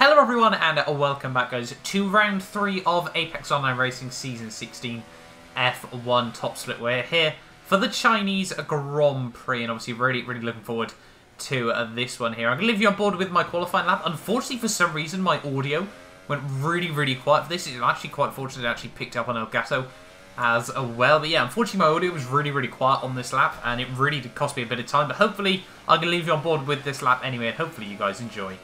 Hello everyone and welcome back guys to round 3 of Apex Online Racing Season 16 F1 Top Split. We're here for the Chinese Grand Prix and obviously really looking forward to this one here. I'm going to leave you on board with my qualifying lap. Unfortunately for some reason my audio went really quiet for this. It's actually quite fortunate it actually picked up on Elgato as well. But yeah, unfortunately my audio was really quiet on this lap and it really did cost me a bit of time. But hopefully I'm going to leave you on board with this lap anyway and hopefully you guys enjoy.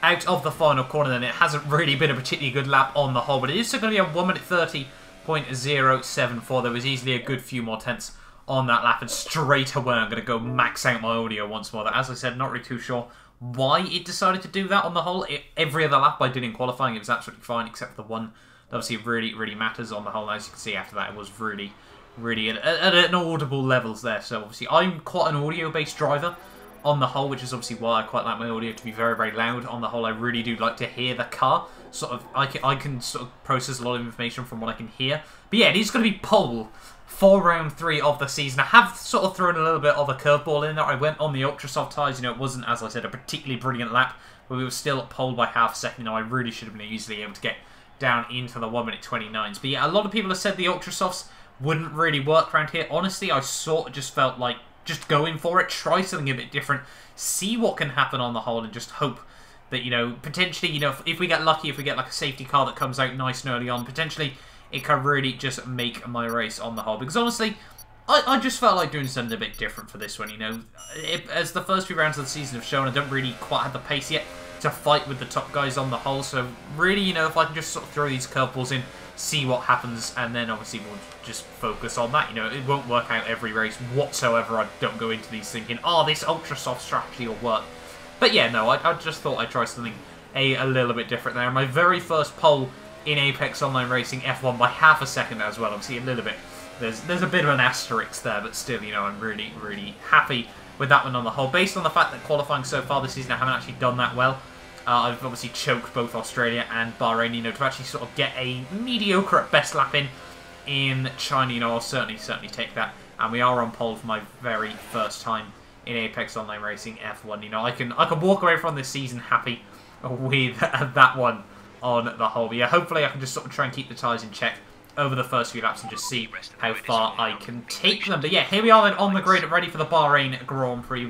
Out of the final corner then, it hasn't really been a particularly good lap on the whole, but it is still going to be a 1 minute 30.074. There was easily a good few more tenths on that lap, and straight away I'm going to go max out my audio once more. As I said, not really too sure why it decided to do that on the whole. Every other lap I did in qualifying, it was absolutely fine, except for the one that obviously really matters on the whole. As you can see after that, it was really at an audible levels there. So obviously I'm quite an audio-based driver on the whole, which is obviously why I quite like my audio to be very loud. On the whole, I really do like to hear the car. Sort of, I can sort of process a lot of information from what I can hear. But yeah, it is going to be pole for round 3 of the season. I have sort of thrown a little bit of a curveball in there. I went on the ultra soft tyres. You know, it wasn't, as I said, a particularly brilliant lap, but we were still pole by half a second. You know, I really should have been easily able to get down into the 1 minute 29s. But yeah, a lot of people have said the ultra softs wouldn't really work around here. Honestly, I sort of just felt like just going for it, try something a bit different, see what can happen on the whole, and just hope that, you know, potentially, you know, if we get lucky, if we get like a safety car that comes out nice and early on, potentially it can really just make my race on the whole. Because honestly, I just felt like doing something a bit different for this one, you know. As the first few rounds of the season have shown, I don't really quite have the pace yet to fight with the top guys on the whole. So really, you know, if I can just sort of throw these curveballs in, see what happens, and then obviously we'll just focus on that. You know, it won't work out every race whatsoever. I don't go into these thinking, oh, this ultra soft strategy will work. But yeah, no, I just thought I'd try something a little bit different there. My very first pole in Apex Online Racing F1 by half a second as well. Obviously a little bit, there's a bit of an asterisk there, but still, you know, I'm really happy with that one on the whole. Based on the fact that qualifying so far this season I haven't actually done that well. I've obviously choked both Australia and Bahrain, you know, to actually sort of get a mediocre at best lap in China, you know, I'll certainly take that. And we are on pole for my very first time in Apex Online Racing F1. You know, I can walk away from this season happy with that one on the whole. But yeah, hopefully I can just sort of try and keep the tyres in check over the first few laps and just see how far I can take them. But yeah, here we are then on the grid, ready for the Bahrain Grand Prix.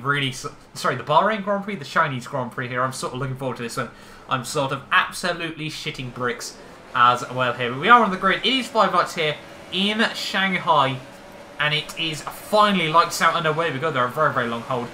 Sorry, the Bahrain Grand Prix, the Chinese Grand Prix here. I'm sort of looking forward to this one. I'm sort of absolutely shitting bricks as well here. But we are on the grid. It is 5 lights here in Shanghai, and it is finally lights out and away we go. There, a very long hold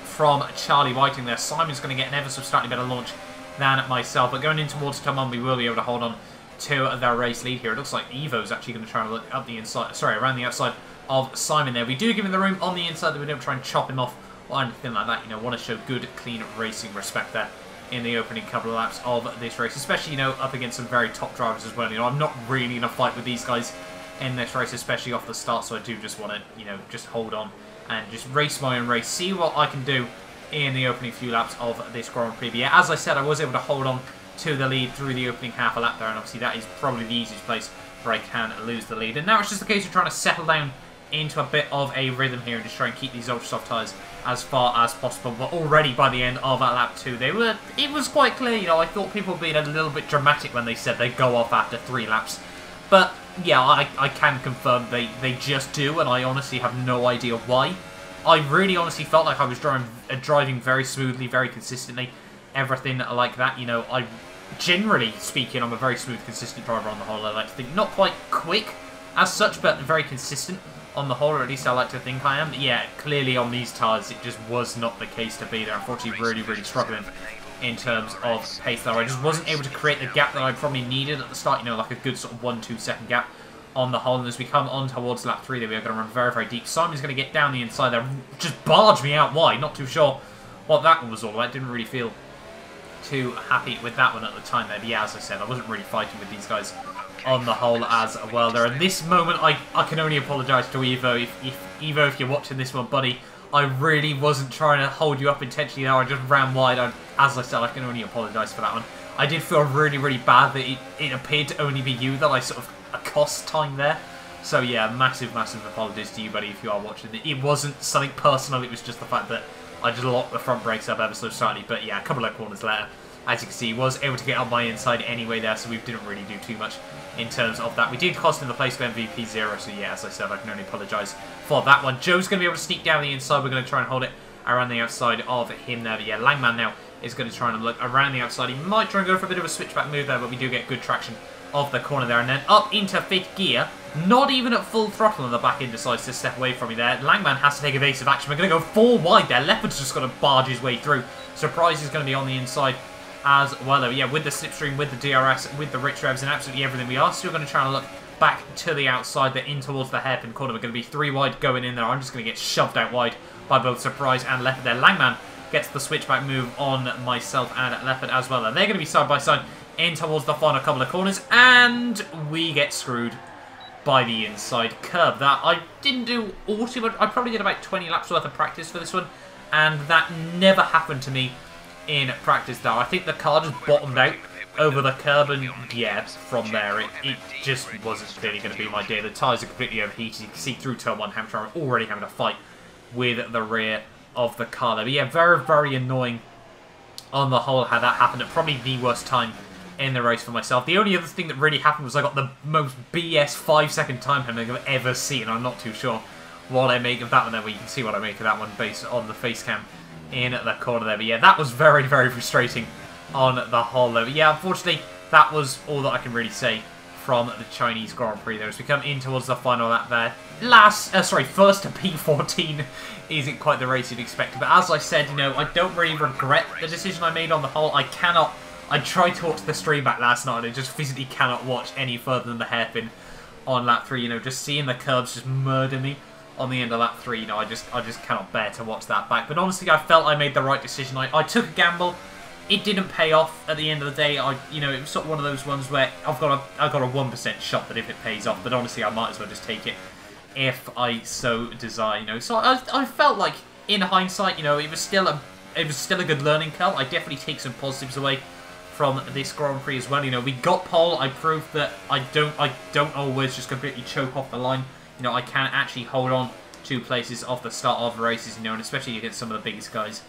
from Charlie Whiting there. Simon's going to get an ever so slightly better launch than myself, but going in towards Tom on, we will be able to hold on to their race lead here. It looks like Evo's actually going to try and look up the inside, sorry, around the outside of Simon there. We do give him the room on the inside that we don't try and chop him off or anything like that. You know, want to show good, clean racing respect there in the opening couple of laps of this race, especially, you know, up against some very top drivers as well. You know, I'm not really in a fight with these guys in this race, especially off the start, so I do just want to, you know, just hold on and just race my own race, see what I can do in the opening few laps of this Grand Prix. But yeah, as I said, I was able to hold on to the lead through the opening half a lap there, and obviously that is probably the easiest place where I can lose the lead. And now it's just a case of trying to settle down into a bit of a rhythm here and just try and keep these ultra soft tyres as far as possible. But already by the end of that lap 2, it was quite clear, you know, I thought people were being a little bit dramatic when they said they go off after 3 laps. But yeah, I can confirm they just do, and I honestly have no idea why. I really honestly felt like I was driving very smoothly, very consistently, everything like that. You know, generally speaking, I'm a very smooth, consistent driver on the whole. I like to think, not quite quick as such, but very consistent on the whole, or at least I like to think I am. But yeah, clearly on these tyres, it just was not the case to be there. Unfortunately, really struggling in terms of pace there. I just wasn't able to create the gap that I probably needed at the start, you know, like a good sort of 1-2 second gap on the whole. And as we come on towards lap 3 there, we are going to run very deep. Simon's going to get down the inside there, just barge me out wide. Not too sure what that one was all about. Didn't really feel too happy with that one at the time there. But yeah, as I said, I wasn't really fighting with these guys on the whole as well there. And this moment, I can only apologise to Evo. Evo, if you're watching this one, buddy, I really wasn't trying to hold you up intentionally there. I just ran wide. As I said, I can only apologise for that one. I did feel really bad that it appeared to only be you that I sort of accost time there. So yeah, massive apologies to you, buddy, if you are watching. It wasn't something personal. It was just the fact that I just locked the front brakes up ever so slightly. But yeah, a couple of corners later, as you can see, was able to get on my inside anyway there, so we didn't really do too much in terms of that. We did cost him the place of MVP 0, so yeah, as I said, I can only apologise for that one. Joe's going to be able to sneak down the inside. We're going to try and hold it around the outside of him there. But yeah, Langman now is going to try and look around the outside. He might try and go for a bit of a switchback move there, but we do get good traction off the corner there. And then up into 5th gear, not even at full throttle, and the back end decides to step away from me there. Langman has to take evasive action. We're going to go 4 wide there. Leopard's just going to barge his way through. Surprise is going to be on the inside as well though. Yeah, with the slipstream, with the DRS, with the rich revs and absolutely everything, we are still going to try and look back to the outside there, in towards the hairpin corner. We're going to be 3 wide going in there. I'm just going to get shoved out wide by both Surprise and Leopard there. Langman gets the switchback move on myself and Leopard as well. And they're going to be side by side in towards the final couple of corners, and we get screwed by the inside curb. That I didn't do all too much. I probably did about 20 laps worth of practice for this one, and that never happened to me in practice though. I think the car just bottomed out over the curb, and yeah, from there it just wasn't clearly going to be my day. The tyres are completely overheated. You can see through turn 1 Hampshire I'm already having a fight with the rear of the car there. But yeah, very annoying on the whole how that happened at probably the worst time in the race for myself. The only other thing that really happened was I got the most BS 5-second time penalty I've ever seen. I'm not too sure what I make of that one there, but you can see what I make of that one based on the face cam in the corner there. But yeah, that was very frustrating on the whole though. But yeah, unfortunately, that was all that I can really say from the Chinese Grand Prix there. As we come in towards the final lap there. First to P14 isn't quite the race you'd expect. But as I said, you know, I don't really regret the decision I made on the whole. I tried to watch the stream back last night and I just physically cannot watch any further than the hairpin on lap 3. You know, just seeing the curbs just murder me on the end of lap 3, you know, I just cannot bear to watch that back. But honestly, I felt I made the right decision. I took a gamble. It didn't pay off at the end of the day. You know, it was sort of one of those ones where I've got a 1% shot that if it pays off, but honestly, I might as well just take it if I so desire. You know, so I felt like in hindsight, you know, it was still a good learning curve. I definitely take some positives away from this Grand Prix as well. You know, we got pole. I proved that I don't always just completely choke off the line. You know, I can actually hold on to places off the start of races, you know, and especially against some of the biggest guys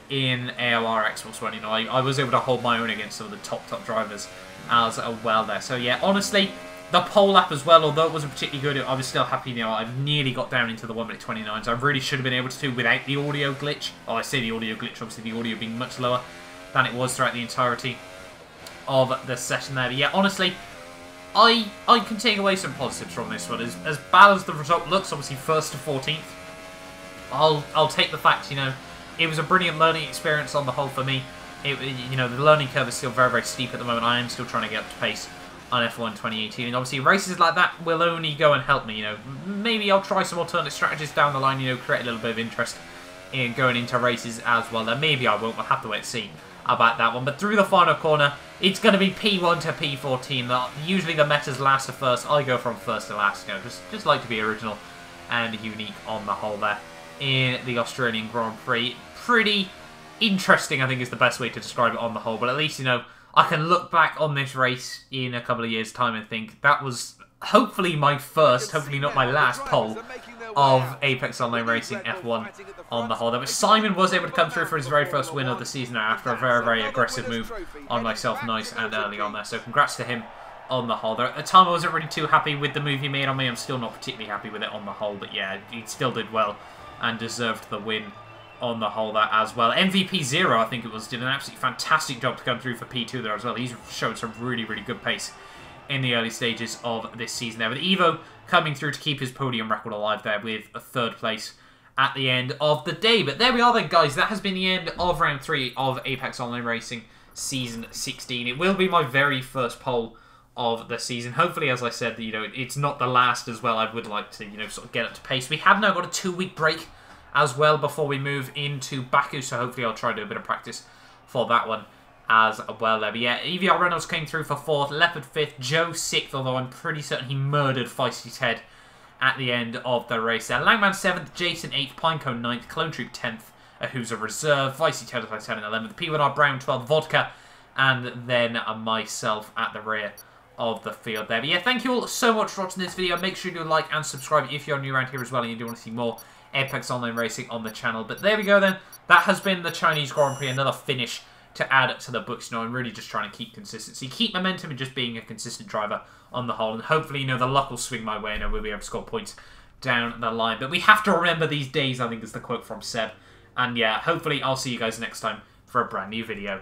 in AOR Xbox One. You know, I was able to hold my own against some of the top drivers as well there. So yeah, honestly, the pole lap as well, although it wasn't particularly good, I was still happy. You know, I nearly got down into the 1:29s. I really should have been able to without the audio glitch. Oh, I say the audio glitch, obviously the audio being much lower than it was throughout the entirety of the session there. But yeah, honestly, I can take away some positives from this one. As bad as the result looks, obviously 1st to 14th, I'll take the fact, you know, it was a brilliant learning experience on the whole for me. You know, the learning curve is still very steep at the moment. I am still trying to get up to pace on F1 2018. And obviously races like that will only go and help me, you know. Maybe I'll try some alternate strategies down the line, you know, create a little bit of interest in going into races as well. Then maybe I won't. We'll have to wait and see about that one. But through the final corner, it's going to be P1 to P14. Usually the metas last to first. I go from first to last. You know, just like to be original and unique on the whole there in the Australian Grand Prix. Pretty interesting, I think, is the best way to describe it on the whole. But at least, you know, I can look back on this race in a couple of years' time and think that was hopefully my first, hopefully not my last pole of Apex Online Racing F1 on the whole. But Simon was able to come through for his very first win of the season after a very, very aggressive move on myself nice and early on there. So congrats to him on the whole. At the time I wasn't really too happy with the move he made on me. I'm still not particularly happy with it on the whole. But yeah, he still did well and deserved the win on the whole there as well. MVP 0, I think it was, did an absolutely fantastic job to come through for P2 there as well. He's showed some really, really good pace in the early stages of this season there. With Evo coming through to keep his podium record alive there with a 3rd place at the end of the day. But there we are then, guys. That has been the end of round 3 of Apex Online Racing Season 16. It will be my very first poll of the season. Hopefully, as I said, you know, it's not the last as well. I would like to, you know, sort of get up to pace. We have now got a 2-week break as well before we move into Baku, so hopefully I'll try to do a bit of practice for that one as well there. But yeah, EVR Reynolds came through for 4th, Leopard 5th, Joe 6th, although I'm pretty certain he murdered Feisty's head at the end of the race there. Langman 7th, Jason 8th, Pinecone 9th, Clone Troop 10th, who's a reserve, Feisty 10th, 11th, P1R Brown 12th, Vodka, and then myself at the rear of the field there. But yeah, thank you all so much for watching this video. Make sure you do like and subscribe if you're new around here as well and you do want to see more Apex Online Racing on the channel. But there we go then. That has been the Chinese Grand Prix. Another finish to add to the books. You know, I'm really just trying to keep consistency, keep momentum, and just being a consistent driver on the whole. And hopefully, you know, the luck will swing my way and I will be able to score points down the line. But we have to remember these days, I think is the quote from Seb. And yeah, hopefully I'll see you guys next time for a brand new video.